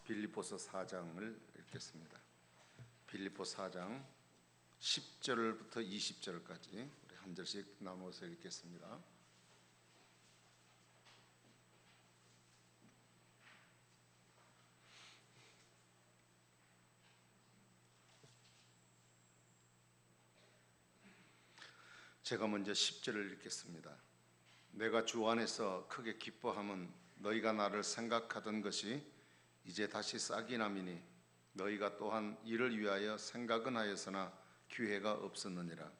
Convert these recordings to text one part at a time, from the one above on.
빌립보서 4장을 읽겠습니다. 빌립보 4장 10절부터 20절까지 우리 한 절씩 나누어서 읽겠습니다. 제가 먼저 10절을 읽겠습니다. 내가 주 안에서 크게 기뻐함은 너희가 나를 생각하던 것이 이제 다시 싹이 남이니 너희가 또한 이를 위하여 생각은 하였으나 기회가 없었느니라.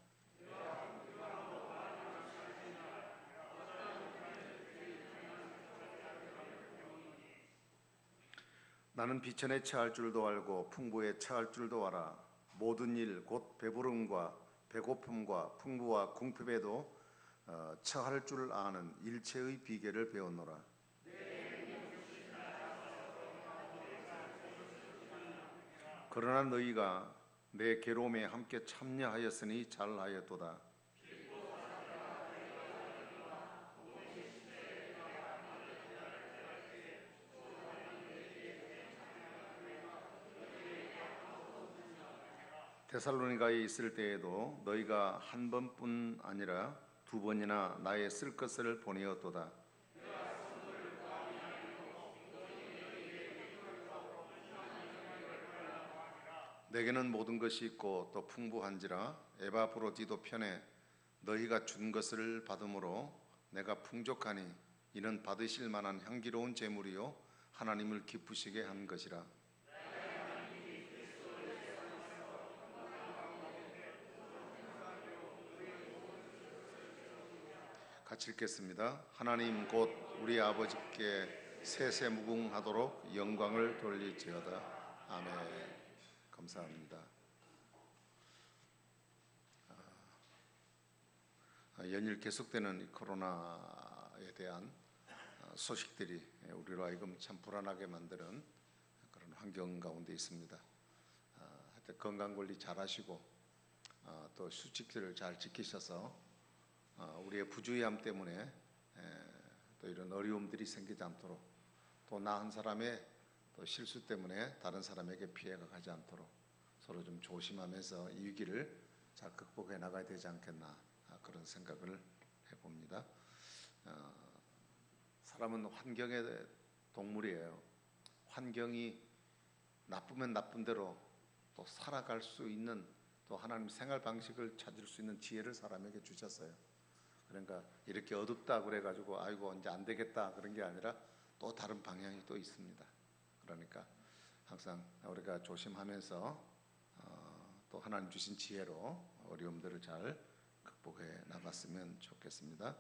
나는 비천에 처할 줄도 알고 풍부에 처할 줄도 알아. 모든 일 곧 배부름과 배고픔과 풍부와 궁핍에도 처할 줄 아는 일체의 비결을 배웠노라. 그러나 너희가 내 괴로움에 함께 참여하였으니 잘하였도다. 데살로니가에 있을 때에도 너희가 한 번뿐 아니라 두 번이나 나의 쓸 것을 보내었도다. 내게는 모든 것이 있고 또 풍부한지라 에바브로디도 편에 너희가 준 것을 받음으로 내가 풍족하니 이는 받으실 만한 향기로운 제물이요 하나님을 기쁘시게 한 것이라. 같이 읽겠습니다. 하나님 곧 우리 아버지께 세세무궁하도록 영광을 돌릴지어다. 아멘. 감사합니다. 연일 계속되는 코로나에 대한 소식들이 우리로 하여금 참 불안하게 만드는 그런 환경 가운데 있습니다. 하여튼 건강관리 잘 하시고 또 수칙들을 잘 지키셔서 우리의 부주의함 때문에 또 이런 어려움들이 생기지 않도록 또 나 한 사람의 또 실수 때문에 다른 사람에게 피해가 가지 않도록 서로 좀 조심하면서 이 위기를 잘 극복해 나가야 되지 않겠나 그런 생각을 해봅니다. 사람은 환경의 동물이에요. 환경이 나쁘면 나쁜 대로 또 살아갈 수 있는 또 하나님 생활 방식을 찾을 수 있는 지혜를 사람에게 주셨어요. 그러니까 이렇게 어둡다 그래가지고 아이고 이제 안 되겠다 그런 게 아니라 또 다른 방향이 또 있습니다. 그러니까 항상 우리가 조심하면서 또 하나님 주신 지혜로 어려움들을 잘 극복해 나갔으면 좋겠습니다.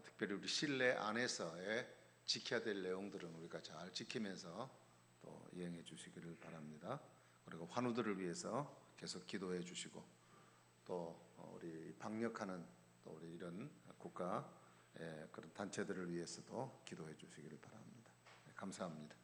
특별히 우리 실내 안에서의 지켜야 될 내용들은 우리가 잘 지키면서 또 이행해 주시기를 바랍니다. 그리고 환우들을 위해서 계속 기도해 주시고 또 우리 방역하는 또 우리 이런 국가 그런 단체들을 위해서도 기도해 주시기를 바랍니다. 감사합니다.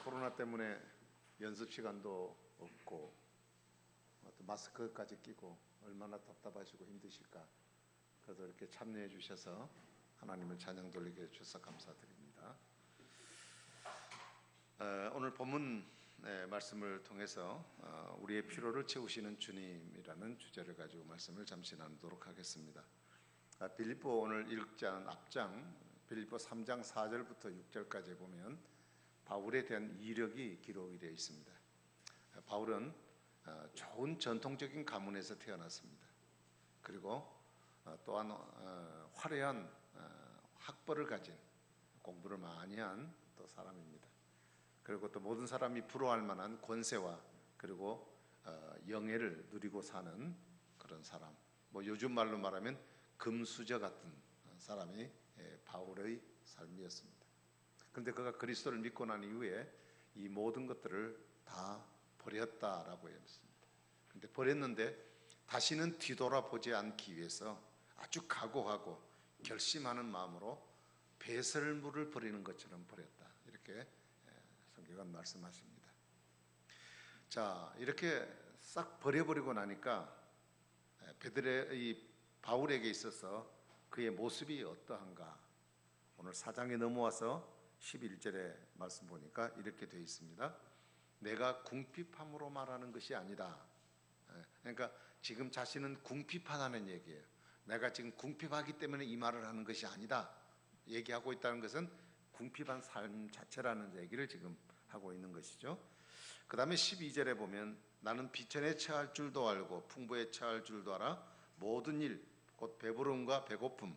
코로나 때문에 연습 시간도 없고 또 마스크까지 끼고 얼마나 답답하시고 힘드실까. 그래도 이렇게 참여해 주셔서 하나님을 찬양 돌리게 해주셔서 감사드립니다. 오늘 본문 말씀을 통해서 우리의 필요를 채우시는 주님이라는 주제를 가지고 말씀을 잠시 나누도록 하겠습니다. 빌립보 오늘 읽자는 앞장 빌립보 3장 4절부터 6절까지 보면 바울에 대한 이력이 기록이 되어 있습니다. 바울은 좋은 전통적인 가문에서 태어났습니다. 그리고 또한 화려한 학벌을 가진 공부를 많이 한 또 사람입니다. 그리고 또 모든 사람이 부러워할 만한 권세와 그리고 영예를 누리고 사는 그런 사람. 뭐 요즘 말로 말하면 금수저 같은 사람이 바울의 삶이었습니다. 그런데 그가 그리스도를 믿고 난 이후에 이 모든 것들을 다 버렸다라고 했습니다. 그런데 버렸는데 다시는 뒤돌아보지 않기 위해서 아주 각오하고 결심하는 마음으로 배설물을 버리는 것처럼 버렸다. 이렇게 성경은 말씀하십니다. 자, 이렇게 싹 버려버리고 나니까 이 바울에게 있어서 그의 모습이 어떠한가. 오늘 4장에 넘어와서 11절에 말씀 보니까 이렇게 되어 있습니다. 내가 궁핍함으로 말하는 것이 아니다. 그러니까 지금 자신은 궁핍하다는 얘기예요. 내가 지금 궁핍하기 때문에 이 말을 하는 것이 아니다. 얘기하고 있다는 것은 궁핍한 삶 자체라는 얘기를 지금 하고 있는 것이죠. 그 다음에 12절에 보면 나는 비천에 처할 줄도 알고 풍부에 처할 줄도 알아 모든 일 곧 배부름과 배고픔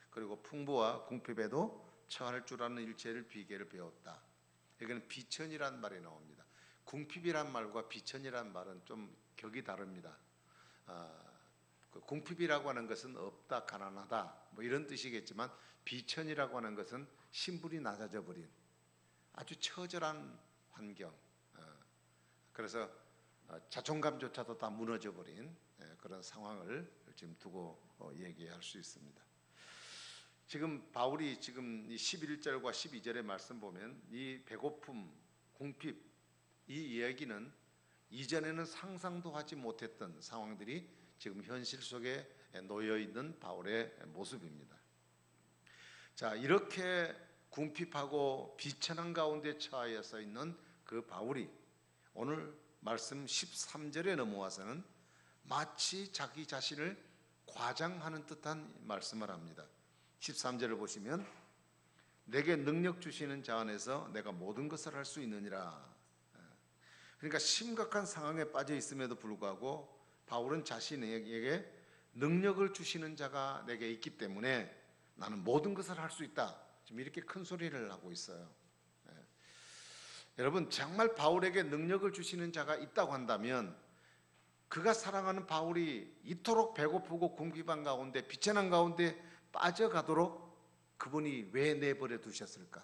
그리고 풍부와 궁핍에도 처할 줄 아는 일체를 비계를 배웠다. 여기는 비천이란 말이 나옵니다. 궁핍이란 말과 비천이란 말은 좀 격이 다릅니다. 궁핍이라고 하는 것은 없다, 가난하다 뭐 이런 뜻이겠지만 비천이라고 하는 것은 신분이 낮아져 버린 아주 처절한 환경, 그래서 자존감조차도 다 무너져 버린 그런 상황을 지금 두고 얘기할 수 있습니다. 지금 바울이 지금 이 11절과 12절의 말씀 보면 이 배고픔, 궁핍 이 이야기는 이전에는 상상도 하지 못했던 상황들이 지금 현실 속에 놓여 있는 바울의 모습입니다. 자, 이렇게 궁핍하고 비천한 가운데 처하여서 있는 그 바울이 오늘 말씀 13절에 넘어와서는 마치 자기 자신을 과장하는 듯한 말씀을 합니다. 13절을 보시면 내게 능력 주시는 자 안에서 내가 모든 것을 할 수 있느니라. 그러니까 심각한 상황에 빠져 있음에도 불구하고 바울은 자신에게 능력을 주시는 자가 내게 있기 때문에 나는 모든 것을 할 수 있다. 지금 이렇게 큰 소리를 하고 있어요. 여러분 정말 바울에게 능력을 주시는 자가 있다고 한다면 그가 사랑하는 바울이 이토록 배고프고 궁핍한 가운데 비천한 가운데 빠져가도록 그분이 왜 내버려 두셨을까?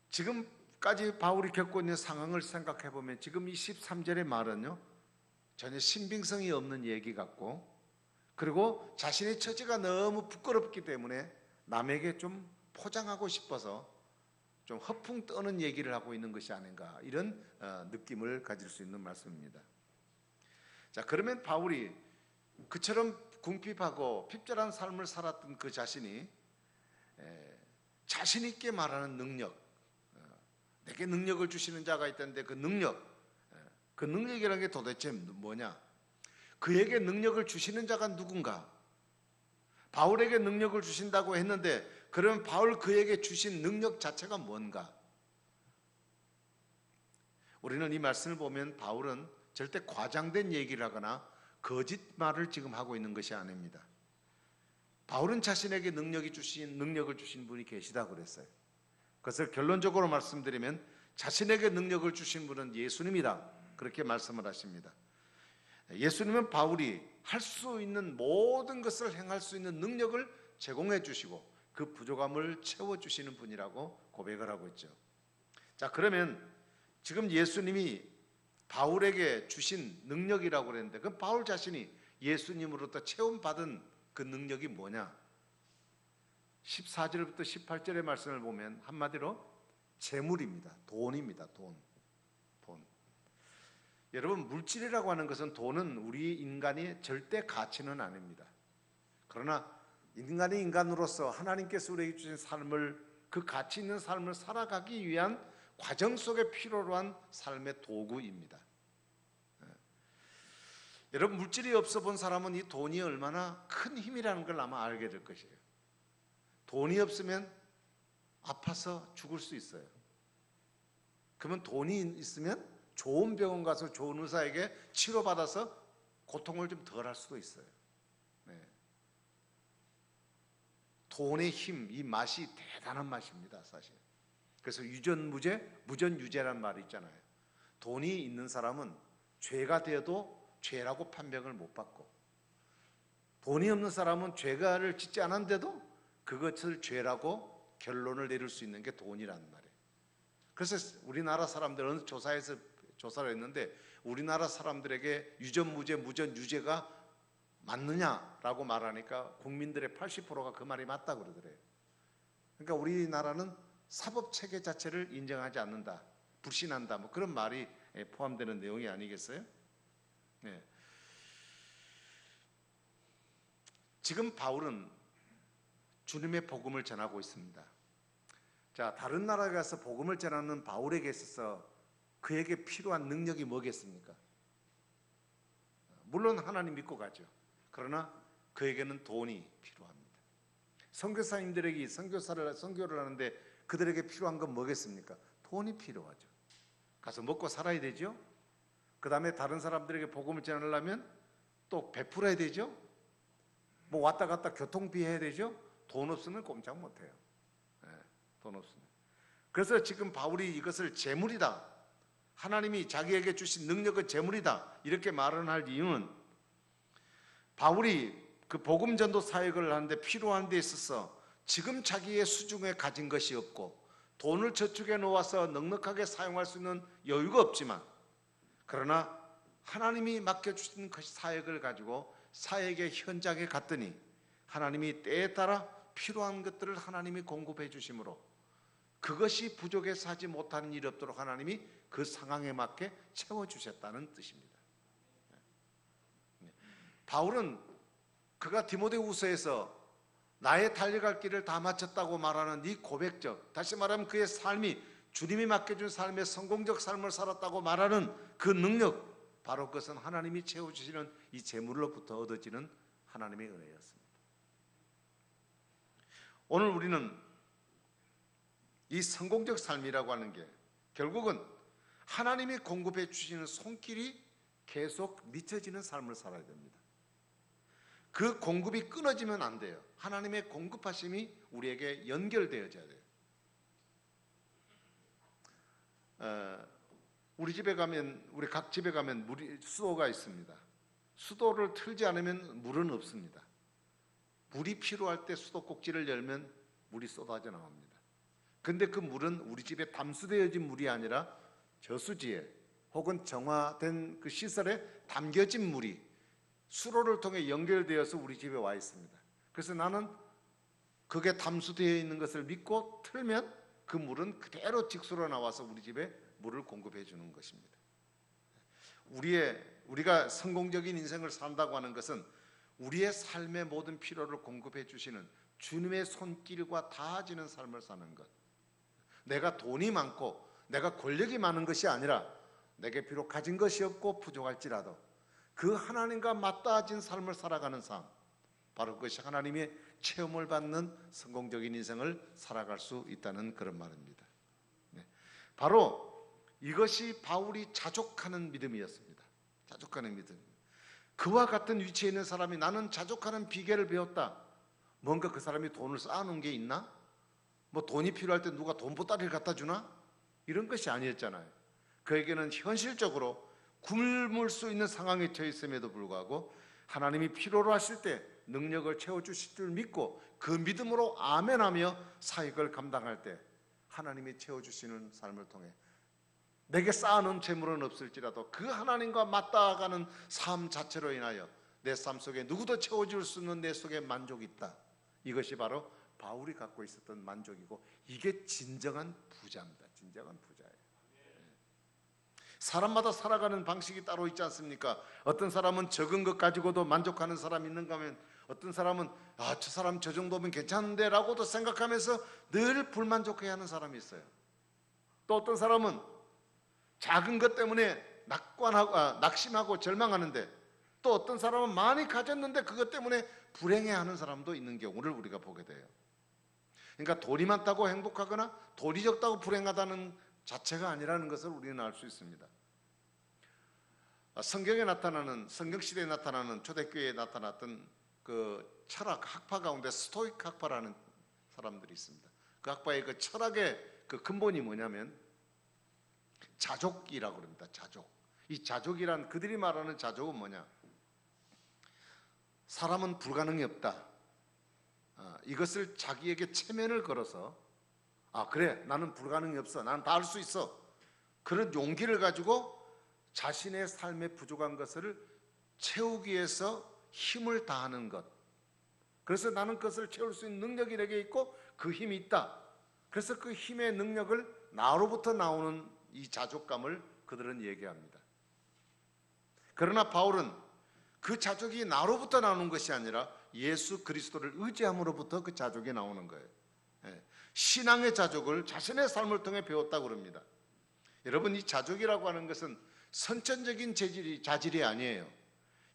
지금까지 바울이 겪고 있는 상황을 생각해 보면 지금 이 13절의 말은요 전혀 신빙성이 없는 얘기 같고 그리고 자신의 처지가 너무 부끄럽기 때문에 남에게 좀 포장하고 싶어서 좀 허풍 떠는 얘기를 하고 있는 것이 아닌가 이런 느낌을 가질 수 있는 말씀입니다. 자, 그러면 바울이 그처럼 궁핍하고 핍절한 삶을 살았던 그 자신이 자신 있게 말하는 능력, 내게 능력을 주시는 자가 있다는데 그 능력이라는 게 도대체 뭐냐? 그에게 능력을 주시는 자가 누군가? 바울에게 능력을 주신다고 했는데 그러면 바울 그에게 주신 능력 자체가 뭔가? 우리는 이 말씀을 보면 바울은 절대 과장된 얘기를 하거나 거짓말을 지금 하고 있는 것이 아닙니다. 바울은 자신에게 능력을 주신 분이 계시다 그랬어요. 그것을 결론적으로 말씀드리면 자신에게 능력을 주신 분은 예수님이다. 그렇게 말씀을 하십니다. 예수님은 바울이 할 수 있는 모든 것을 행할 수 있는 능력을 제공해 주시고 그 부족함을 채워주시는 분이라고 고백을 하고 있죠. 자, 그러면 지금 예수님이 바울에게 주신 능력이라고 그랬는데 그럼 바울 자신이 예수님으로부터 체험받은 그 능력이 뭐냐? 14절부터 18절의 말씀을 보면 한마디로 재물입니다. 돈입니다. 돈. 여러분, 물질이라고 하는 것은, 돈은 우리 인간이 절대 가치는 아닙니다. 그러나 인간이 인간으로서 하나님께서 우리에게 주신 삶을, 그 가치 있는 삶을 살아가기 위한 과정 속에 필요로 한 삶의 도구입니다. 여러분, 물질이 없어 본 사람은 이 돈이 얼마나 큰 힘이라는 걸 아마 알게 될 것이에요. 돈이 없으면 아파서 죽을 수 있어요. 그러면 돈이 있으면 좋은 병원 가서 좋은 의사에게 치료받아서 고통을 좀 덜 할 수도 있어요. 네. 돈의 힘, 이 맛이 대단한 맛입니다, 사실. 그래서 유전무죄, 무전유죄라는 말이 있잖아요. 돈이 있는 사람은 죄가 되어도 죄라고 판명을 못 받고, 돈이 없는 사람은 죄가를 짓지 않았는데도 그것을 죄라고 결론을 내릴 수 있는 게 돈이라는 말이에요. 그래서 우리나라 사람들, 어느 조사에서 조사를 했는데, 우리나라 사람들에게 유전무죄, 무전유죄가 맞느냐라고 말하니까 국민들의 80%가 그 말이 맞다고 그러더래요. 그러니까 우리나라는 사법체계 자체를 인정하지 않는다, 불신한다, 뭐 그런 말이 포함되는 내용이 아니겠어요? 네. 지금 바울은 주님의 복음을 전하고 있습니다. 자, 다른 나라에 가서 복음을 전하는 바울에게 있어서 그에게 필요한 능력이 뭐겠습니까? 물론 하나님 믿고 가죠. 그러나 그에게는 돈이 필요합니다. 선교사님들에게 선교를 하는데 그들에게 필요한 건 뭐겠습니까? 돈이 필요하죠. 가서 먹고 살아야 되죠. 그 다음에 다른 사람들에게 복음을 전하려면 또 베풀어야 되죠. 뭐 왔다 갔다 교통비 해야 되죠. 돈 없으면 꼼짝 못해요. 네, 돈 없으면. 그래서 지금 바울이 이것을 재물이다, 하나님이 자기에게 주신 능력은 재물이다, 이렇게 말을 할 이유는, 바울이 그 복음 전도 사역을 하는데 필요한 데 있어서 지금 자기의 수중에 가진 것이 없고 돈을 저축해 놓아서 넉넉하게 사용할 수 있는 여유가 없지만, 그러나 하나님이 맡겨주신 그 사역을 가지고 사역의 현장에 갔더니 하나님이 때에 따라 필요한 것들을 하나님이 공급해 주심으로 그것이 부족해서 하지 못하는 일이 없도록 하나님이 그 상황에 맞게 채워주셨다는 뜻입니다. 바울은 그가 디모데후서에서 나의 달려갈 길을 다 마쳤다고 말하는 이 고백적, 다시 말하면 그의 삶이 주님이 맡겨준 삶의 성공적 삶을 살았다고 말하는 그 능력, 바로 그것은 하나님이 채워주시는 이 재물로부터 얻어지는 하나님의 은혜였습니다. 오늘 우리는 이 성공적 삶이라고 하는 게 결국은 하나님이 공급해 주시는 손길이 계속 미쳐지는 삶을 살아야 됩니다. 그 공급이 끊어지면 안 돼요. 하나님의 공급하심이 우리에게 연결되어져야 돼요. 우리 집에 가면, 우리 각 집에 가면 수도가 있습니다. 수도를 틀지 않으면 물은 없습니다. 물이 필요할 때 수도꼭지를 열면 물이 쏟아져 나옵니다. 근데 그 물은 우리 집에 담수되어진 물이 아니라 저수지에 혹은 정화된 그 시설에 담겨진 물이 수로를 통해 연결되어서 우리 집에 와 있습니다. 그래서 나는 그게 담수되어 있는 것을 믿고 틀면 그 물은 그대로 직수로 나와서 우리 집에 물을 공급해 주는 것입니다. 우리가 성공적인 인생을 산다고 하는 것은 우리의 삶의 모든 필요를 공급해 주시는 주님의 손길과 닿아지는 삶을 사는 것. 내가 돈이 많고 내가 권력이 많은 것이 아니라 내게 비록 가진 것이 없고 부족할지라도 그 하나님과 맞닿아진 삶을 살아가는 삶, 바로 그것이 하나님의 체험을 받는 성공적인 인생을 살아갈 수 있다는 그런 말입니다. 바로 이것이 바울이 자족하는 믿음이었습니다. 자족하는 믿음. 그와 같은 위치에 있는 사람이 나는 자족하는 비결을 배웠다. 뭔가 그 사람이 돈을 쌓아놓은 게 있나? 뭐 돈이 필요할 때 누가 돈 보따리를 갖다 주나? 이런 것이 아니었잖아요. 그에게는 현실적으로 굶을 수 있는 상황에 처해 있음에도 불구하고 하나님이 필요로 하실 때 능력을 채워주실 줄 믿고 그 믿음으로 아멘하며 사역을 감당할 때 하나님이 채워주시는 삶을 통해 내게 쌓아놓은 재물은 없을지라도 그 하나님과 맞닿아가는 삶 자체로 인하여 내 삶 속에 누구도 채워줄 수 없는 내 속에 만족이 있다. 이것이 바로 바울이 갖고 있었던 만족이고, 이게 진정한 부자입니다. 진정한 부자예요. 사람마다 살아가는 방식이 따로 있지 않습니까? 어떤 사람은 적은 것 가지고도 만족하는 사람이 있는가 하면, 어떤 사람은 저 사람 저 정도면 괜찮은데 라고도 생각하면서 늘 불만족해야 하는 사람이 있어요. 또 어떤 사람은 작은 것 때문에 낙심하고 절망하는데, 또 어떤 사람은 많이 가졌는데 그것 때문에 불행해하는 사람도 있는 경우를 우리가 보게 돼요. 그러니까 돈이 많다고 행복하거나 돈이 적다고 불행하다는 자체가 아니라는 것을 우리는 알 수 있습니다. 성경에 나타나는, 성경시대에 나타나는, 초대교회에 나타났던 그 철학, 학파 가운데 스토익 학파라는 사람들이 있습니다. 그 학파의 그 철학의 그 근본이 뭐냐면 자족이라고 그럽니다. 자족. 이 자족이란, 그들이 말하는 자족은 뭐냐? 사람은 불가능이 없다. 이것을 자기에게 체면을 걸어서, 그래, 나는 불가능이 없어, 나는 다 할 수 있어, 그런 용기를 가지고 자신의 삶에 부족한 것을 채우기 위해서 힘을 다하는 것. 그래서 나는 그것을 채울 수 있는 능력이 내게 있고 그 힘이 있다. 그래서 그 힘의 능력을 나로부터 나오는 이 자족감을 그들은 얘기합니다. 그러나 바울은 그 자족이 나로부터 나오는 것이 아니라 예수 그리스도를 의지함으로부터 그 자족이 나오는 거예요. 신앙의 자족을 자신의 삶을 통해 배웠다고 그럽니다. 여러분, 이 자족이라고 하는 것은 선천적인 자질이 아니에요.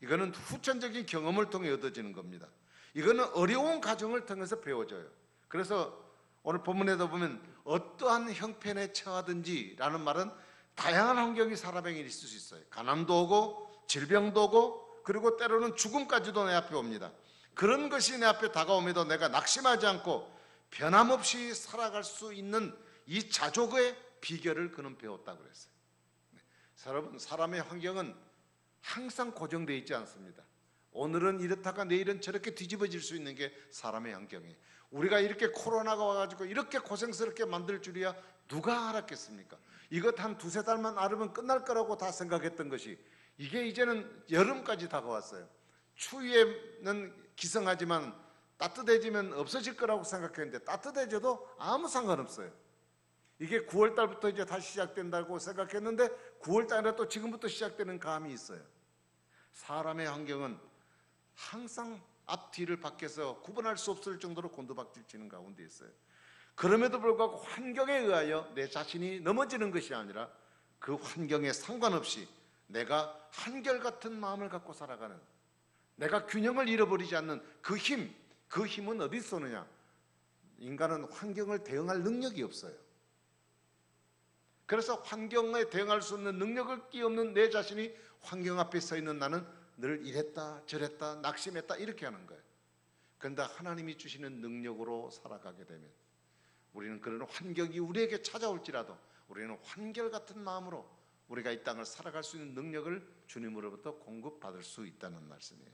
이거는 후천적인 경험을 통해 얻어지는 겁니다. 이거는 어려운 과정을 통해서 배워져요. 그래서 오늘 본문에도 보면 어떠한 형편에 처하든지 라는 말은 다양한 환경이 사람에게 있을 수 있어요. 가난도 오고 질병도 오고 그리고 때로는 죽음까지도 내 앞에 옵니다. 그런 것이 내 앞에 다가오면도 내가 낙심하지 않고 변함없이 살아갈 수 있는 이 자족의 비결을 그는 배웠다고 그랬어요. 여러분, 사람의 환경은 항상 고정되어 있지 않습니다. 오늘은 이렇다가 내일은 저렇게 뒤집어질 수 있는 게 사람의 환경이에요. 우리가 이렇게 코로나가 와가지고 이렇게 고생스럽게 만들 줄이야 누가 알았겠습니까? 이것 한 두세 달만 앓으면 끝날 거라고 다 생각했던 것이 이게 이제는 여름까지 다가왔어요. 추위에는 기성하지만 따뜻해지면 없어질 거라고 생각했는데 따뜻해져도 아무 상관없어요. 이게 9월 달부터 이제 다시 시작된다고 생각했는데 9월 달에 또 지금부터 시작되는 감이 있어요. 사람의 환경은 항상 앞뒤를 밖에서 구분할 수 없을 정도로 곤두박질치는 가운데 있어요. 그럼에도 불구하고 환경에 의하여 내 자신이 넘어지는 것이 아니라 그 환경에 상관없이 내가 한결같은 마음을 갖고 살아가는, 내가 균형을 잃어버리지 않는 그 힘, 그 힘은 어디서 오느냐? 인간은 환경을 대응할 능력이 없어요. 그래서 환경에 대응할 수 없는 능력을 끼없는 내 자신이 환경 앞에 서 있는 나는 늘 이랬다 저랬다 낙심했다 이렇게 하는 거예요. 그런데 하나님이 주시는 능력으로 살아가게 되면 우리는 그런 환경이 우리에게 찾아올지라도 우리는 한결같은 마음으로 우리가 이 땅을 살아갈 수 있는 능력을 주님으로부터 공급받을 수 있다는 말씀이에요.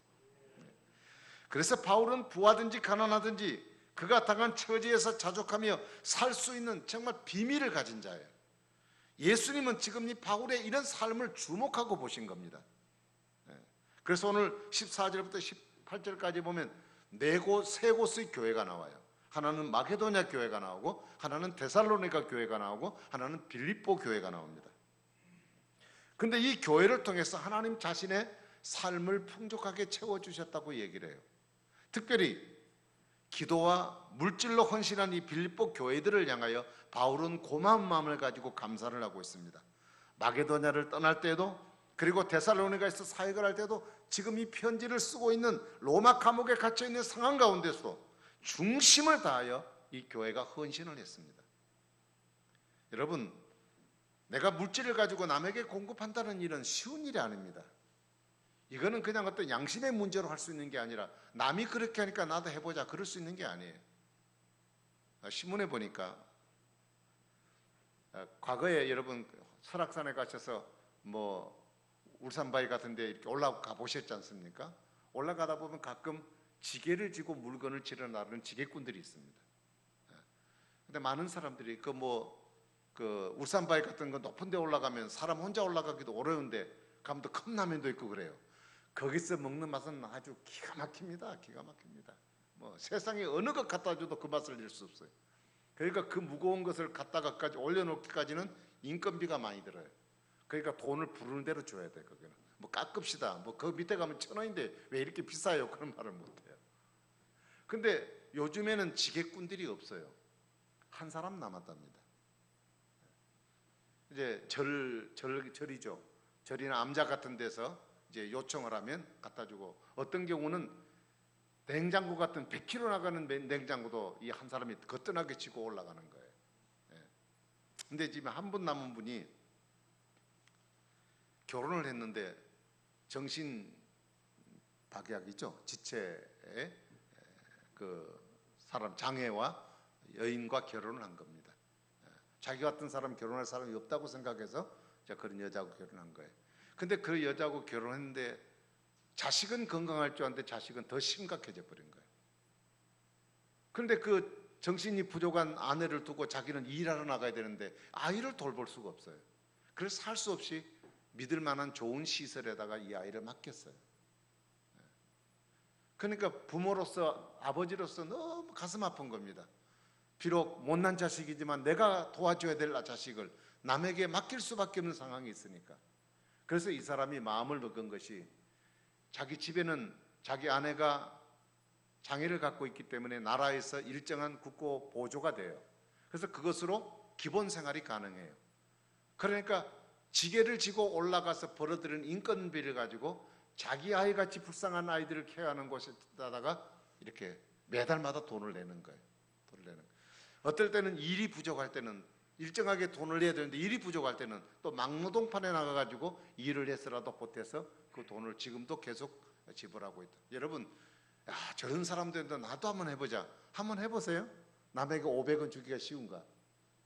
그래서 바울은 부하든지 가난하든지 그가 당한 처지에서 자족하며 살 수 있는 정말 비밀을 가진 자예요. 예수님은 지금 이 바울의 이런 삶을 주목하고 보신 겁니다. 그래서 오늘 14절부터 18절까지 보면 세 곳의 교회가 나와요. 하나는 마게도냐 교회가 나오고 하나는 데살로니가 교회가 나오고 하나는 빌립보 교회가 나옵니다. 근데 이 교회를 통해서 하나님 자신의 삶을 풍족하게 채워주셨다고 얘기를 해요. 특별히 기도와 물질로 헌신한 이 빌립보 교회들을 향하여 바울은 고마운 마음을 가지고 감사를 하고 있습니다. 마게도냐를 떠날 때도 그리고 데살로니가에서 사역을 할 때도 지금 이 편지를 쓰고 있는 로마 감옥에 갇혀 있는 상황 가운데서도 중심을 다하여 이 교회가 헌신을 했습니다. 여러분, 내가 물질을 가지고 남에게 공급한다는 일은 쉬운 일이 아닙니다. 이거는 그냥 어떤 양심의 문제로 할 수 있는 게 아니라 남이 그렇게 하니까 나도 해보자 그럴 수 있는 게 아니에요. 신문에 보니까 과거에 여러분 설악산에 가셔서 울산바위 같은 데 이렇게 올라가 보셨지 않습니까? 올라가다 보면 가끔 지게를 지고 물건을 지러 나르는 지게꾼들이 있습니다. 근데 많은 사람들이 울산바위 같은 거 높은 데 올라가면 사람 혼자 올라가기도 어려운데 가면 또 컵라면도 있고 그래요. 거기서 먹는 맛은 아주 기가 막힙니다. 기가 막힙니다. 뭐 세상에 어느 것 갖다 줘도 그 맛을 낼 수 없어요. 그러니까 그 무거운 것을 갖다가까지 올려놓기까지는 인건비가 많이 들어요. 그러니까 돈을 부르는 대로 줘야 돼. 거기는 뭐 깎읍시다. 뭐 그 밑에 가면 1,000원인데 왜 이렇게 비싸요? 그런 말을 못해요. 근데 요즘에는 지게꾼들이 없어요. 한 사람 남았답니다. 이제 절이죠. 절이나 암자 같은 데서 이제 요청을 하면 갖다 주고, 어떤 경우는 냉장고 같은 100kg 나가는 냉장고도 이 한 사람이 거뜬하게 치고 올라가는 거예요. 근데 지금 한 분 남은 분이 결혼을 했는데 정신 박약이죠. 지체의 그 사람, 장애와 여인과 결혼을 한 겁니다. 자기 같은 사람 결혼할 사람이 없다고 생각해서 그런 여자하고 결혼한 거예요. 근데 그 여자하고 결혼했는데 자식은 건강할 줄 알았는데 자식은 더 심각해져 버린 거예요. 그런데 그 정신이 부족한 아내를 두고 자기는 일하러 나가야 되는데 아이를 돌볼 수가 없어요. 그래서 살 수 없이 믿을 만한 좋은 시설에다가 이 아이를 맡겼어요. 그러니까 부모로서, 아버지로서 너무 가슴 아픈 겁니다. 비록 못난 자식이지만 내가 도와줘야 될 자식을 남에게 맡길 수밖에 없는 상황이 있으니까. 그래서 이 사람이 마음을 먹은 것이, 자기 집에는 자기 아내가 장애를 갖고 있기 때문에 나라에서 일정한 국고 보조가 돼요. 그래서 그것으로 기본 생활이 가능해요. 그러니까 지게를 지고 올라가서 벌어들인 인건비를 가지고 자기 아이같이 불쌍한 아이들을 케어하는 곳에다가 이렇게 매달마다 돈을 내는 거예요. 돈을 내는 거예요. 어떨 때는 일이 부족할 때는, 일정하게 돈을 내야 되는데 일이 부족할 때는 또 막노동판에 나가가지고 일을 해서라도 보태서 그 돈을 지금도 계속 지불하고 있다. 여러분, 저런 사람들도 나도 한번 해보자. 한번 해보세요. 남에게 500원 주기가 쉬운가?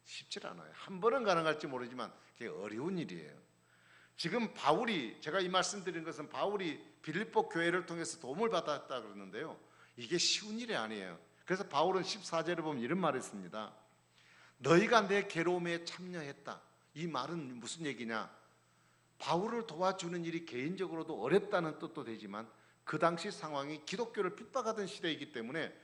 쉽질 않아요. 한 번은 가능할지 모르지만 그게 어려운 일이에요. 지금 바울이, 제가 이 말씀드린 것은 바울이 빌립보 교회를 통해서 도움을 받았다 그러는데요, 이게 쉬운 일이 아니에요. 그래서 바울은 14절에 보면 이런 말을 했습니다. 너희가 내 괴로움에 참여했다. 이 말은 무슨 얘기냐? 바울을 도와주는 일이 개인적으로도 어렵다는 뜻도 되지만 그 당시 상황이 기독교를 핍박하던 시대이기 때문에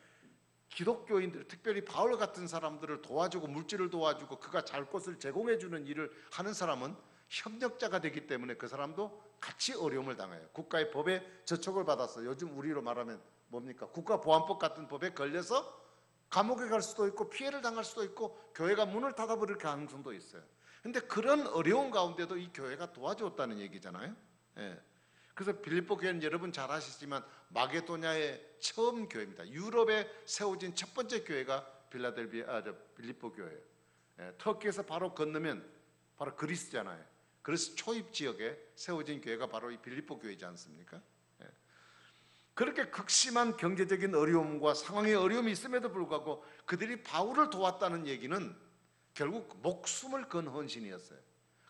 기독교인들, 특별히 바울 같은 사람들을 도와주고 물질을 도와주고 그가 잘 곳을 제공해주는 일을 하는 사람은 협력자가 되기 때문에 그 사람도 같이 어려움을 당해요. 국가의 법에 저촉을 받아서, 요즘 우리로 말하면 뭡니까? 국가보안법 같은 법에 걸려서 감옥에 갈 수도 있고 피해를 당할 수도 있고 교회가 문을 닫아버릴 가능성도 있어요. 근데 그런 어려운 가운데도 이 교회가 도와줬다는 얘기잖아요. 그래서 빌립보 교회는 여러분 잘 아시지만 마게도냐의 처음 교회입니다. 유럽에 세워진 첫 번째 교회가 빌립보 교회예요. 터키에서 바로 건너면 바로 그리스잖아요. 그리스 초입 지역에 세워진 교회가 바로 이 빌립보 교회이지 않습니까? 그렇게 극심한 경제적인 어려움과 상황의 어려움이 있음에도 불구하고 그들이 바울을 도왔다는 얘기는 결국 목숨을 건 헌신이었어요.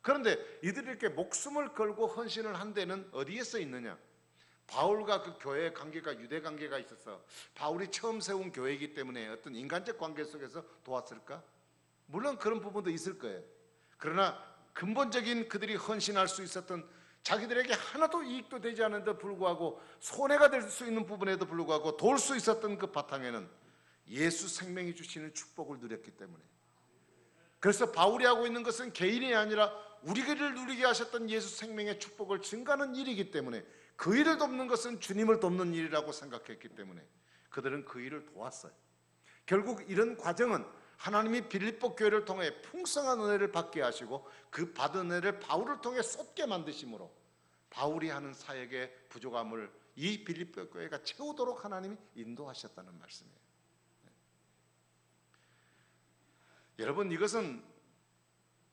그런데 이들이 이렇게 목숨을 걸고 헌신을 한 데는 어디에 써 있느냐? 바울과 그 교회의 관계가 유대 관계가 있어서 바울이 처음 세운 교회이기 때문에 어떤 인간적 관계 속에서 도왔을까? 물론 그런 부분도 있을 거예요. 그러나 근본적인 그들이 헌신할 수 있었던, 자기들에게 하나도 이익도 되지 않는데도 불구하고 손해가 될 수 있는 부분에도 불구하고 도울 수 있었던 그 바탕에는 예수 생명이 주시는 축복을 누렸기 때문에, 그래서 바울이 하고 있는 것은 개인이 아니라 우리를 누리게 하셨던 예수 생명의 축복을 증가하는 일이기 때문에, 그 일을 돕는 것은 주님을 돕는 일이라고 생각했기 때문에 그들은 그 일을 도왔어요. 결국 이런 과정은 하나님이 빌립보 교회를 통해 풍성한 은혜를 받게 하시고 그 받은 은혜를 바울을 통해 쏟게 만드심으로 바울이 하는 사역의 부족함을 이 빌립보 교회가 채우도록 하나님이 인도하셨다는 말씀이에요. 여러분,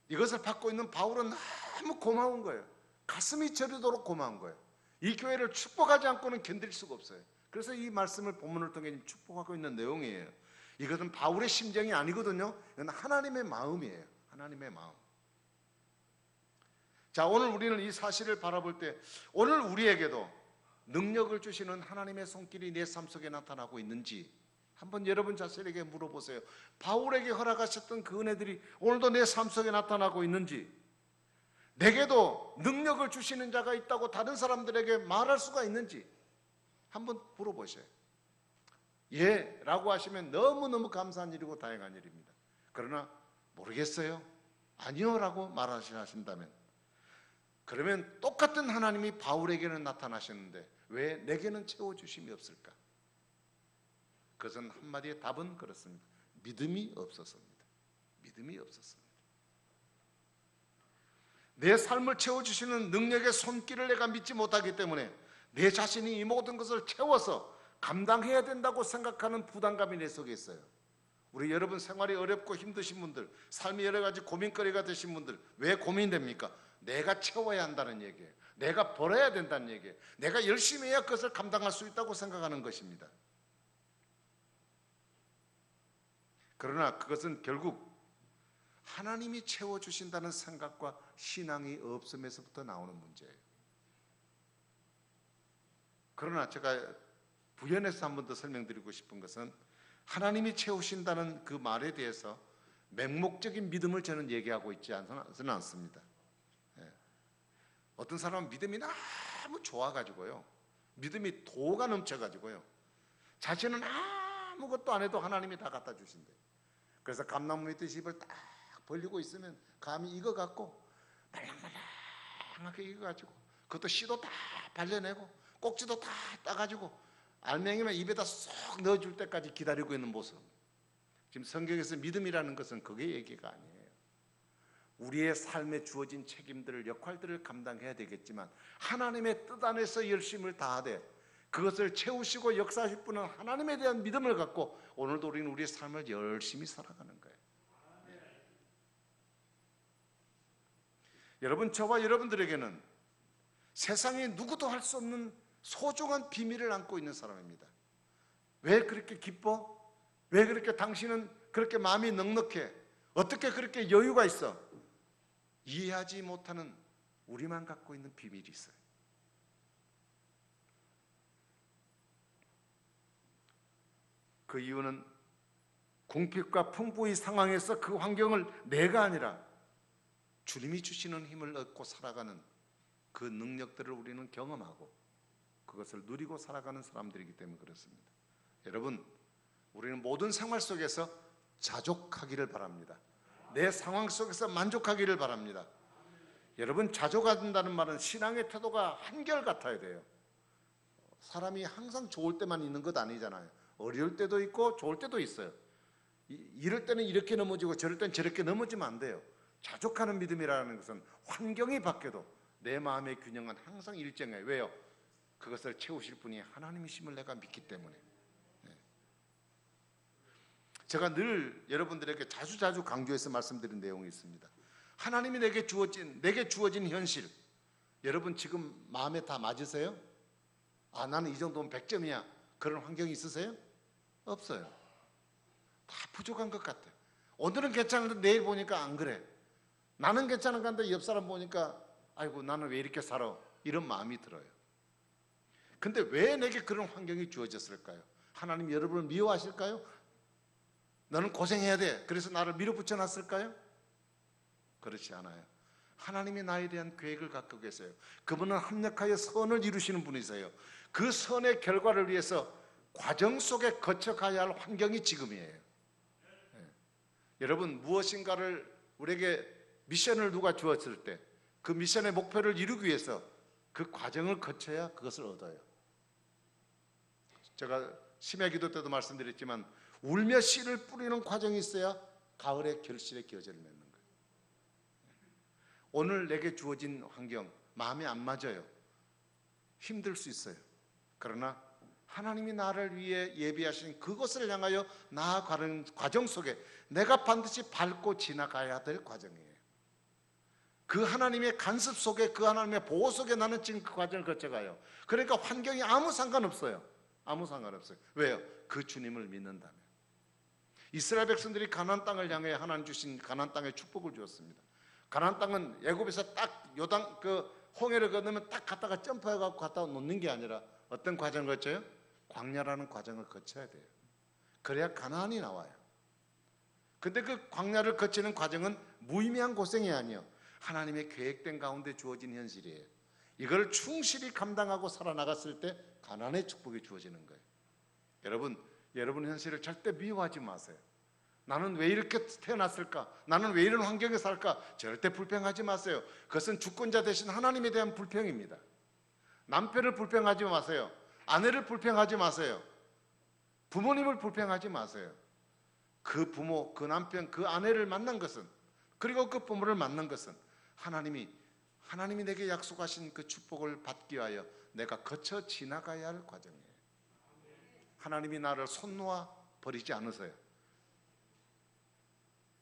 이것을 받고 있는 바울은 너무 고마운 거예요. 가슴이 저리도록 고마운 거예요. 이 교회를 축복하지 않고는 견딜 수가 없어요. 그래서 이 말씀을 본문을 통해 축복하고 있는 내용이에요. 이것은 바울의 심정이 아니거든요. 이건 하나님의 마음이에요. 하나님의 마음. 자, 오늘 우리는 이 사실을 바라볼 때 오늘 우리에게도 능력을 주시는 하나님의 손길이 내 삶 속에 나타나고 있는지 한번 여러분 자신에게 물어보세요. 바울에게 허락하셨던 그 은혜들이 오늘도 내 삶 속에 나타나고 있는지, 내게도 능력을 주시는 자가 있다고 다른 사람들에게 말할 수가 있는지 한번 물어보세요. 예 라고 하시면 너무너무 감사한 일이고 다행한 일입니다. 그러나 모르겠어요, 아니요 라고 말하신다면, 그러면 똑같은 하나님이 바울에게는 나타나셨는데 왜 내게는 채워주심이 없을까? 그것은 한마디의 답은 그렇습니다. 믿음이 없었습니다. 믿음이 없었습니다. 내 삶을 채워주시는 능력의 손길을 내가 믿지 못하기 때문에 내 자신이 이 모든 것을 채워서 감당해야 된다고 생각하는 부담감이 내 속에 있어요. 우리 여러분 생활이 어렵고 힘드신 분들, 삶이 여러 가지 고민거리가 되신 분들, 왜 고민됩니까? 내가 채워야 한다는 얘기예요. 내가 벌어야 된다는 얘기예요. 내가 열심히 해야 그것을 감당할 수 있다고 생각하는 것입니다. 그러나 그것은 결국 하나님이 채워주신다는 생각과 신앙이 없음에서부터 나오는 문제예요. 그러나 제가 부연해서 한 번 더 설명드리고 싶은 것은, 하나님이 채우신다는 그 말에 대해서 맹목적인 믿음을 저는 얘기하고 있지 않습니다. 어떤 사람은 믿음이 너무 좋아가지고요, 믿음이 도가 넘쳐가지고요, 자신은 아무것도 안 해도 하나님이 다 갖다 주신대. 그래서 감나무 밑에 입을 딱 벌리고 있으면 감이 익어갖고 말랑말랑하게 익어가지고, 그것도 씨도 다 발려내고 꼭지도 다 따가지고 알맹이만 입에다 쏙 넣어줄 때까지 기다리고 있는 모습. 지금 성경에서 믿음이라는 것은 그게 얘기가 아니에요. 우리의 삶에 주어진 책임들을, 역할들을 감당해야 되겠지만 하나님의 뜻 안에서 열심을 다하되 그것을 채우시고 역사하실 분은 하나님에 대한 믿음을 갖고 오늘도 우리는 우리의 삶을 열심히 살아가는 거예요. 여러분, 저와 여러분들에게는 세상에 누구도 할 수 없는 소중한 비밀을 안고 있는 사람입니다. 왜 그렇게 기뻐? 왜 그렇게 당신은 그렇게 마음이 넉넉해? 어떻게 그렇게 여유가 있어? 이해하지 못하는 우리만 갖고 있는 비밀이 있어요. 그 이유는 궁핍과 풍부의 상황에서 그 환경을 내가 아니라 주님이 주시는 힘을 얻고 살아가는 그 능력들을 우리는 경험하고 그것을 누리고 살아가는 사람들이기 때문에 그렇습니다. 여러분, 우리는 모든 생활 속에서 자족하기를 바랍니다. 내 상황 속에서 만족하기를 바랍니다. 여러분, 자족한다는 말은 신앙의 태도가 한결같아야 돼요. 사람이 항상 좋을 때만 있는 것 아니잖아요. 어려울 때도 있고 좋을 때도 있어요. 이럴 때는 이렇게 넘어지고 저럴 때는 저렇게 넘어지면 안 돼요. 자족하는 믿음이라는 것은 환경이 바뀌어도 내 마음의 균형은 항상 일정해요. 왜요? 그것을 채우실 분이 하나님이심을 내가 믿기 때문에. 제가 늘 여러분들에게 자주 강조해서 말씀드린 내용이 있습니다. 하나님이 내게 주어진 현실, 여러분 지금 마음에 다 맞으세요? 나는 이 정도면 100점이야. 그런 환경이 있으세요? 없어요. 다 부족한 것 같아요. 오늘은 괜찮은데 내일 보니까 안 그래. 나는 괜찮은 건데 옆 사람 보니까 아이고 나는 왜 이렇게 살아? 이런 마음이 들어요. 근데 왜 내게 그런 환경이 주어졌을까요? 하나님 여러분을 미워하실까요? 너는 고생해야 돼. 그래서 나를 밀어붙여 놨을까요? 그렇지 않아요. 하나님이 나에 대한 계획을 갖고 계세요. 그분은 합력하여 선을 이루시는 분이세요. 그 선의 결과를 위해서 과정 속에 거쳐가야 할 환경이 지금이에요. 여러분, 무엇인가를 우리에게 미션을 누가 주었을 때 그 미션의 목표를 이루기 위해서 그 과정을 거쳐야 그것을 얻어요. 제가 심야 기도 때도 말씀드렸지만 울며 씨를 뿌리는 과정이 있어야 가을에 결실의 겨제를 맺는 거예요. 오늘 내게 주어진 환경 마음에 안 맞아요. 힘들 수 있어요. 그러나 하나님이 나를 위해 예비하신 그것을 향하여 나아가는 과정 속에 내가 반드시 밟고 지나가야 될 과정이에요. 그 하나님의 간섭 속에, 그 하나님의 보호 속에 나는 지금 그 과정을 거쳐가요. 그러니까 환경이 아무 상관없어요. 아무 상관없어요. 왜요? 그 주님을 믿는다면. 이스라엘 백성들이 가나안 땅을 향해 하나님 주신 가나안 땅의 축복을 주었습니다. 가나안 땅은 애굽에서 딱 요단 그 홍해를 건너면 딱 갔다가 점프해 갖고 갖다 놓는 게 아니라 어떤 과정을 거쳐요? 광야라는 과정을 거쳐야 돼요. 그래야 가나안이 나와요. 근데 그 광야를 거치는 과정은 무의미한 고생이 아니에요. 하나님의 계획된 가운데 주어진 현실이에요. 이걸 충실히 감당하고 살아나갔을 때 가나안의 축복이 주어지는 거예요. 여러분, 여러분 현실을 절대 미워하지 마세요. 나는 왜 이렇게 태어났을까? 나는 왜 이런 환경에 살까? 절대 불평하지 마세요. 그것은 주권자 되신 하나님에 대한 불평입니다. 남편을 불평하지 마세요. 아내를 불평하지 마세요. 부모님을 불평하지 마세요. 그 부모, 그 남편, 그 아내를 만난 것은, 그리고 그 부모를 만난 것은 하나님이 내게 약속하신 그 축복을 받기 위하여 내가 거쳐 지나가야 할 과정이에요. 하나님이 나를 손 놓아 버리지 않으세요.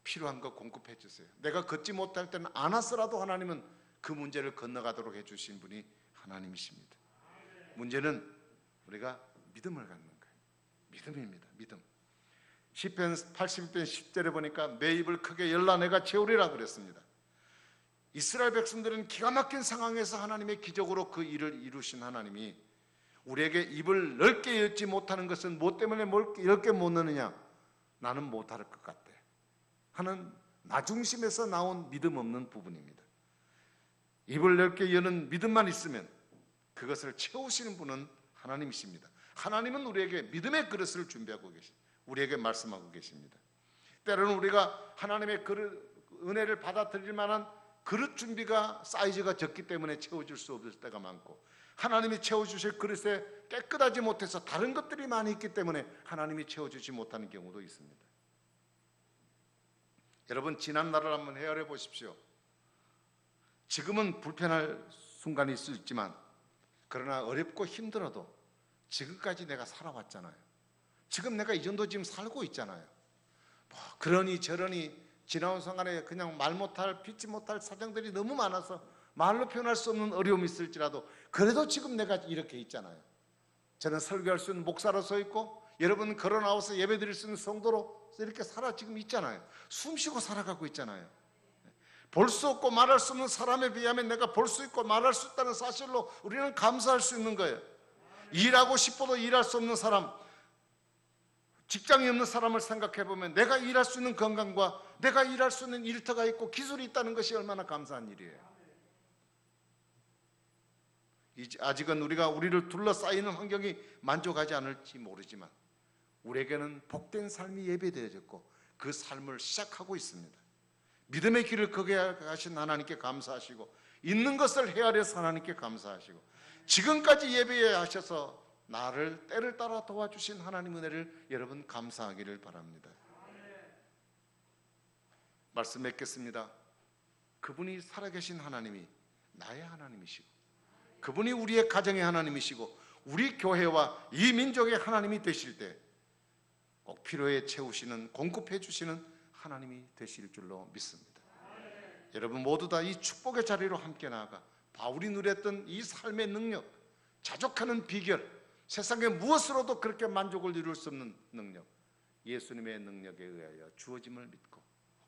필요한 거 공급해 주세요. 내가 걷지 못할 때는 안아서라도 하나님은 그 문제를 건너가도록 해주신 분이 하나님이십니다. 문제는 우리가 믿음을 갖는 거예요. 믿음입니다. 믿음. 시편 81편 10절에 보니까 내 입을 크게 열라 내가 채우리라 그랬습니다. 이스라엘 백성들은 기가 막힌 상황에서 하나님의 기적으로 그 일을 이루신 하나님이 우리에게 입을 넓게 열지 못하는 것은 뭐 때문에 넓게 못 넣느냐? 나는 못할 것 같아 하는 나 중심에서 나온 믿음 없는 부분입니다. 입을 넓게 여는 믿음만 있으면 그것을 채우시는 분은 하나님이십니다. 하나님은 우리에게 믿음의 그릇을 준비하고 우리에게 말씀하고 계십니다. 때로는 우리가 하나님의 은혜를 받아들일 만한 그릇 준비가 사이즈가 적기 때문에 채워줄 수 없을 때가 많고, 하나님이 채워주실 그릇에 깨끗하지 못해서 다른 것들이 많이 있기 때문에 하나님이 채워주지 못하는 경우도 있습니다. 여러분, 지난 날을 한번 헤아려 보십시오. 지금은 불편할 순간이 있을 수 있지만, 그러나 어렵고 힘들어도 지금까지 내가 살아왔잖아요. 지금 내가 이 정도 지금 살고 있잖아요. 뭐 그러니 저러니 지나온 순간에 그냥 말 못할, 피치 못할 사정들이 너무 많아서 말로 표현할 수 없는 어려움이 있을지라도 그래도 지금 내가 이렇게 있잖아요. 저는 설교할 수 있는 목사로 서 있고, 여러분 걸어 나와서 예배 드릴 수 있는 성도로 이렇게 살아 지금 있잖아요. 숨 쉬고 살아가고 있잖아요. 볼 수 없고 말할 수 없는 사람에 비하면 내가 볼 수 있고 말할 수 있다는 사실로 우리는 감사할 수 있는 거예요. 일하고 싶어도 일할 수 없는 사람, 직장이 없는 사람을 생각해 보면 내가 일할 수 있는 건강과 내가 일할 수 있는 일터가 있고 기술이 있다는 것이 얼마나 감사한 일이에요. 아직은 우리를 둘러싸이는 환경이 만족하지 않을지 모르지만 우리에게는 복된 삶이 예배되어졌고 그 삶을 시작하고 있습니다. 믿음의 길을 걷게 하신 하나님께 감사하시고, 있는 것을 헤아려서 하나님께 감사하시고, 지금까지 예배하셔서 나를 때를 따라 도와주신 하나님 은혜를 여러분 감사하기를 바랍니다. 말씀 맺겠습니다. 그분이 살아계신 하나님이 나의 하나님이시고, 그분이 우리의 가정의 하나님이시고, 우리 교회와 이 민족의 하나님이 되실 때 꼭 필요에 채우시는, 공급해 주시는 하나님이 되실 줄로 믿습니다. 여러분 모두 다 이 축복의 자리로 함께 나아가 바울이 누렸던 이 삶의 능력, 자족하는 비결, 세상에 무엇으로도 그렇게 만족을 이룰 수 없는 능력, 예수님의 능력에 의하여 주어짐을 믿고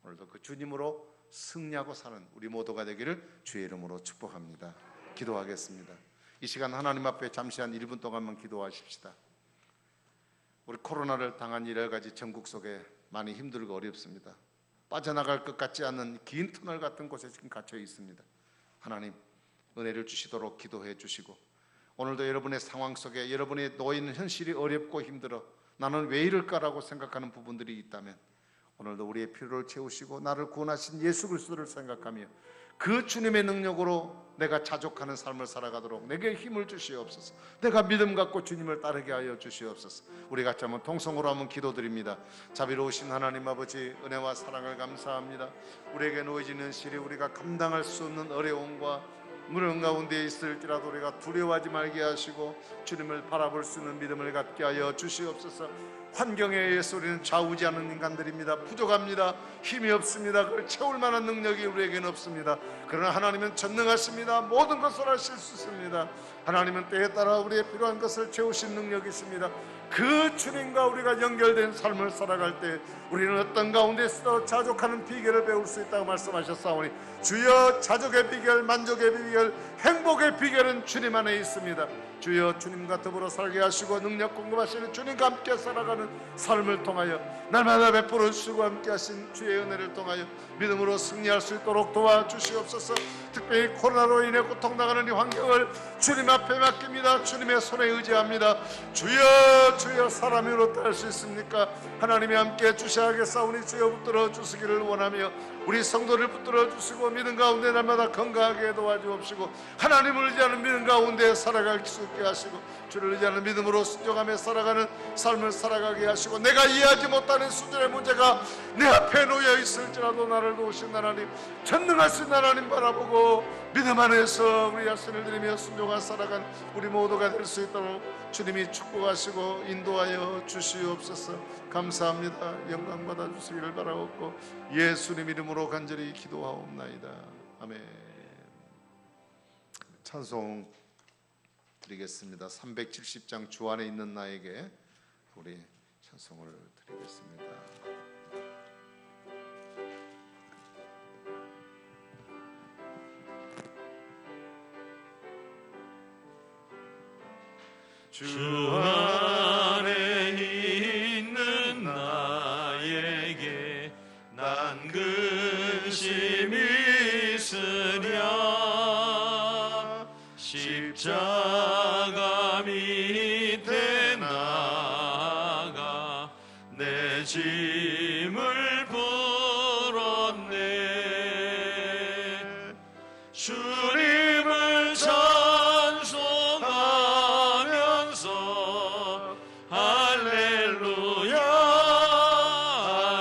오늘도 그 주님으로 승리하고 사는 우리 모두가 되기를 주의 이름으로 축복합니다. 기도하겠습니다. 이 시간 하나님 앞에 잠시 한 1분 동안만 기도하십시다. 우리 코로나를 당한 여러 가지 전국 속에 많이 힘들고 어렵습니다. 빠져나갈 것 같지 않은 긴 터널 같은 곳에 지금 갇혀 있습니다. 하나님 은혜를 주시도록 기도해 주시고, 오늘도 여러분의 상황 속에 여러분의 놓이는 현실이 어렵고 힘들어 나는 왜 이럴까라고 생각하는 부분들이 있다면 오늘도 우리의 필요를 채우시고 나를 구원하신 예수 그리스도를 생각하며 그 주님의 능력으로 내가 자족하는 삶을 살아가도록 내게 힘을 주시옵소서. 내가 믿음 갖고 주님을 따르게 하여 주시옵소서. 우리 같이 한번 통성으로 한번 기도드립니다. 자비로우신 하나님 아버지, 은혜와 사랑을 감사합니다. 우리에게 놓여지는 실이 우리가 감당할 수 없는 어려움과 무능 가운데 있을지라도 우리가 두려워하지 말게 하시고 주님을 바라볼 수 있는 믿음을 갖게 하여 주시옵소서. 환경에 의해서 우리는 좌우지하는 인간들입니다. 부족합니다. 힘이 없습니다. 그걸 채울 만한 능력이 우리에게는 없습니다. 그러나 하나님은 전능하십니다. 모든 것을 하실 수 있습니다. 하나님은 때에 따라 우리의 필요한 것을 채우신 능력이 있습니다. 그 주님과 우리가 연결된 삶을 살아갈 때 우리는 어떤 가운데서도 자족하는 비결을 배울 수 있다고 말씀하셨사오니, 주여 자족의 비결, 만족의 비결, 행복의 비결은 주님 안에 있습니다. 주여 주님과 더불어 살게 하시고 능력 공급하시는 주님과 함께 살아가는 삶을 통하여 날마다 베풀어 주시고 함께 하신 주의 은혜를 통하여 믿음으로 승리할 수 있도록 도와주시옵소서. 특별히 코로나로 인해 고통당하는 이 환경을 주님 앞에 맡깁니다. 주님의 손에 의지합니다. 주여 주여 사람이 어떻게 할 수 있습니까? 하나님이 함께 주셔야겠사오니 주여 붙들어 주시기를 원하며 우리 성도를 붙들어 주시고 믿음 가운데 날마다 건강하게 도와주옵시고 하나님을 의지하는 믿음 가운데 살아갈 수 있게 하시고 주를 의지하는 믿음으로 순종하며 살아가는 삶을 살아가게 하시고 내가 이해하지 못하는 수준의 문제가 내 앞에 놓여 있을지라도 나를 도우신 하나님, 전능하신 하나님 바라보고 믿음 안에서 우리 자신을 드리며 순종한 살아간 우리 모두가 될 수 있도록 주님이 축복하시고 인도하여 주시옵소서. 감사합니다. 영광 받아 주시기를 바라옵고 예수님 이름으로 간절히 기도하옵나이다. 아멘. 찬송 드리겠습니다. 370장 주 안에 있는 나에게 우리 찬송을 드리겠습니다. 주 안에 있는 나에게 난 근심이 있으랴 십자가 밑에 나가 내 짐을 풀었네. 주님을 찬송하면서 할렐루야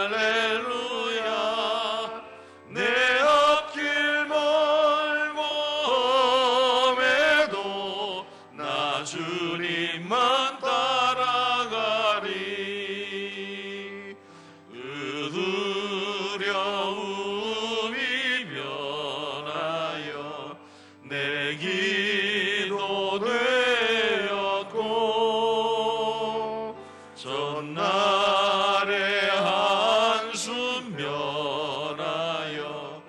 할렐루야 내 앞길 멀고 험해도 나 주님만 따라가리. 두려움이 변하여 내 기도 되었고 전날의 한숨 면하여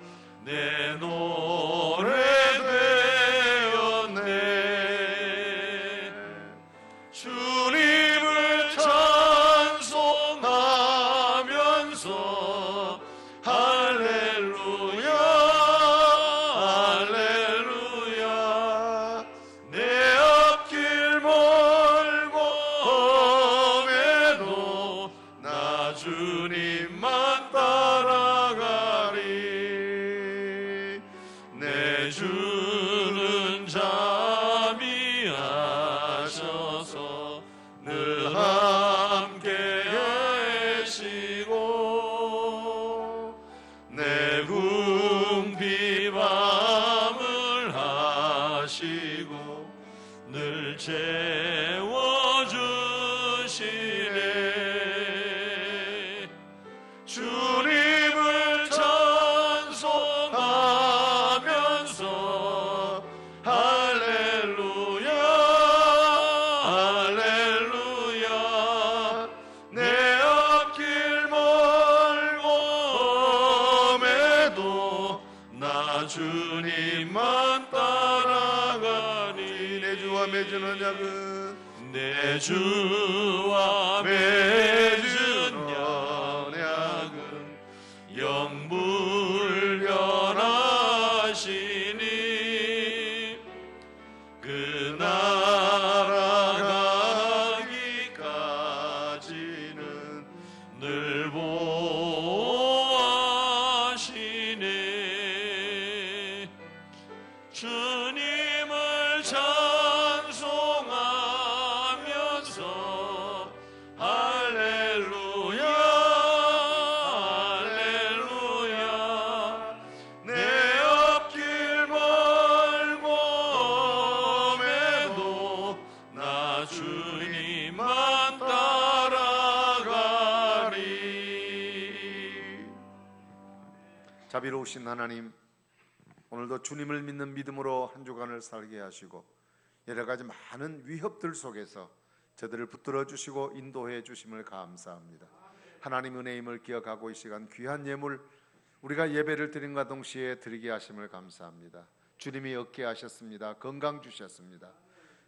내 노래 되었네. 주님을 찬송하면서 할렐루야 할렐루야 내 앞길 멀고 험해도 나 주님만 따라가리. 내 주는 잠이 하셔서 늘 함께 계시고 내 궁핍함을 하시고 늘 채워주시네. 주님을 찬송하면서 할렐루야 할렐루야 내 앞길 멀고 험해도 나 주님만 따라가니. 내 주와 맺은 언약은 내 주와 맺은 언약은 영불변하시니 그 나라 가기까지는 늘 보호하시네. 주님을 찬송하면서 할렐루야 할렐루야 내 앞길 멀고 험해도 나 주님만 따라가리. 자비로우신 하나님, 오늘도 주님을 믿는 믿음으로 한 주간을 살게 하시고 여러 가지 많은 위협들 속에서 저들을 붙들어 주시고 인도해 주심을 감사합니다. 하나님 은혜임을 기억하고 이 시간 귀한 예물 우리가 예배를 드림과 동시에 드리게 하심을 감사합니다. 주님이 얻게 하셨습니다. 건강 주셨습니다.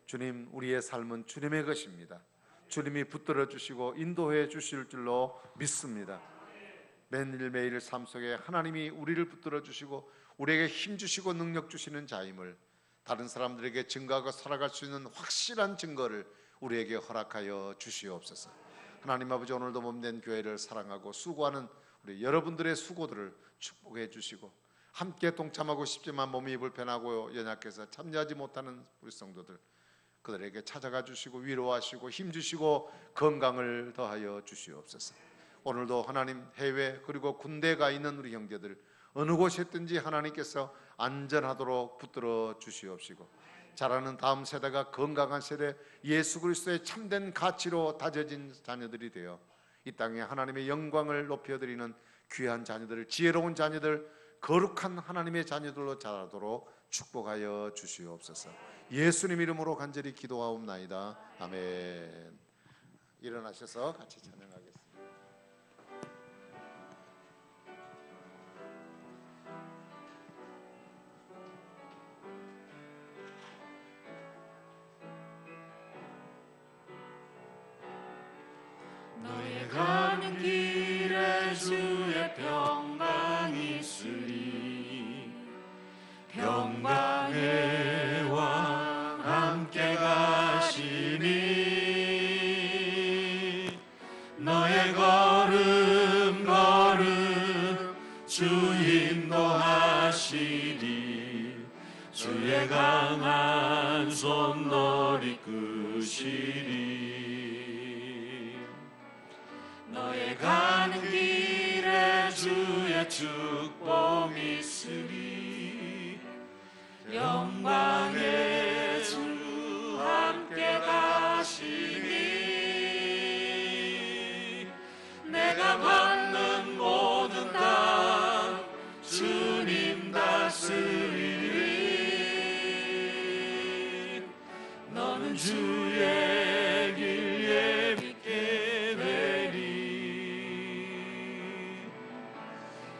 주님, 우리의 삶은 주님의 것입니다. 주님이 붙들어 주시고 인도해 주실 줄로 믿습니다. 매일매일 삶 속에 하나님이 우리를 붙들어 주시고 우리에게 힘 주시고 능력 주시는 자임을 다른 사람들에게 증거하고 살아갈 수 있는 확실한 증거를 우리에게 허락하여 주시옵소서. 하나님 아버지, 오늘도 몸된 교회를 사랑하고 수고하는 우리 여러분들의 수고들을 축복해 주시고, 함께 동참하고 싶지만 몸이 불편하고 연약해서 참여하지 못하는 우리 성도들, 그들에게 찾아가 주시고 위로하시고 힘주시고 건강을 더하여 주시옵소서. 오늘도 하나님, 해외 그리고 군대 가 있는 우리 형제들 어느 곳에 있든지 하나님께서 안전하도록 붙들어 주시옵시고, 자라는 다음 세대가 건강한 세대, 예수 그리스도의 참된 가치로 다져진 자녀들이 되어 이 땅에 하나님의 영광을 높여드리는 귀한 자녀들, 지혜로운 자녀들, 거룩한 하나님의 자녀들로 자라도록 축복하여 주시옵소서. 예수님 이름으로 간절히 기도하옵나이다. 아멘. 일어나셔서 같이 찬양하겠습니다. 너의 가는 길에 주의 평강이 있으리. 평강의 왕 함께 가시니. 너의 걸음 주 인도하시리. 주의 강한 손 널 이끄시리. 너의 가는 길에 주의 축복 있으리. 영광의 주 함께 가시니. 내가 받는 모든 땅 주님 다스리리. 너는 주의 길 예비게 되리.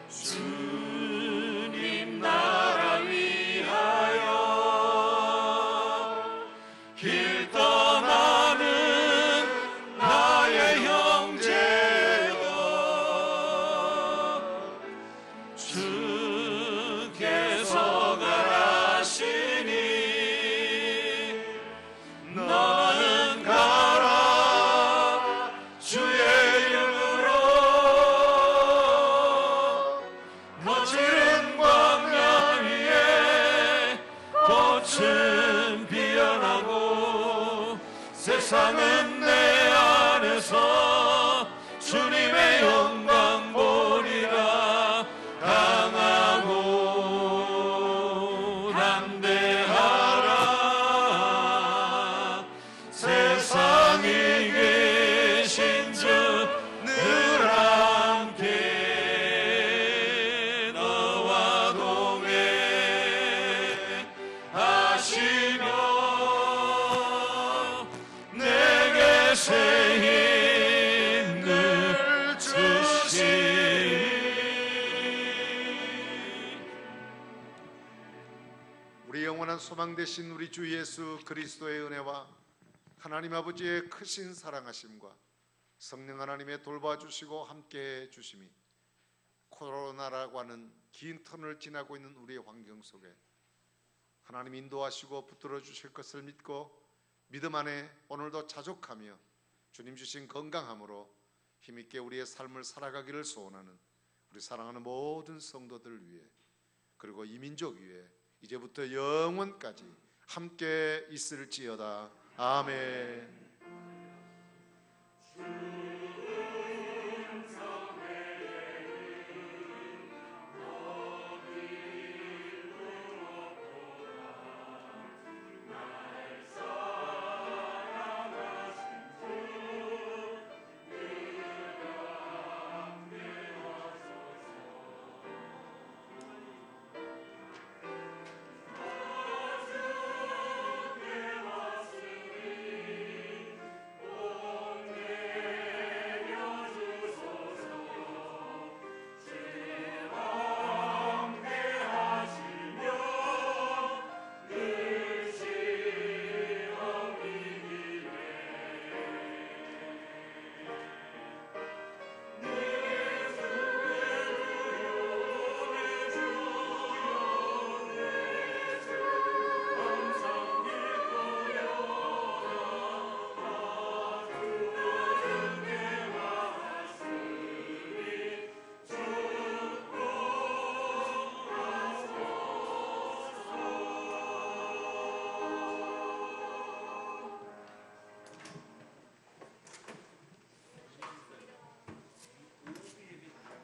주님 나라 위하여 길 떠나는 나의 형제여, 주께서 가라시니. 너는 가라 주의 이름으로. 거칠은 광야 위에 꽃은 피어나고, 세상은 내 안에서 주님의 영광 보리라. 강하고 담대하라. 세상에 계신 주 늘 함께 너와 동행하시며 내게 새 힘을 주시니. 우리 영원한 소망 되신 우리 주 예수 그리스도의 은혜와 하나님 아버지의 크신 사랑하심과 성령 하나님의 돌봐주시고 함께해 주심이 코로나라고 하는 긴 터널을 지나고 있는 우리의 환경 속에 하나님 인도하시고 붙들어 주실 것을 믿고 믿음 안에 오늘도 자족하며 주님 주신 건강함으로 힘있게 우리의 삶을 살아가기를 소원하는 우리 사랑하는 모든 성도들 위해, 그리고 이 민족 위해 이제부터 영원까지 함께 있을지어다. 아멘.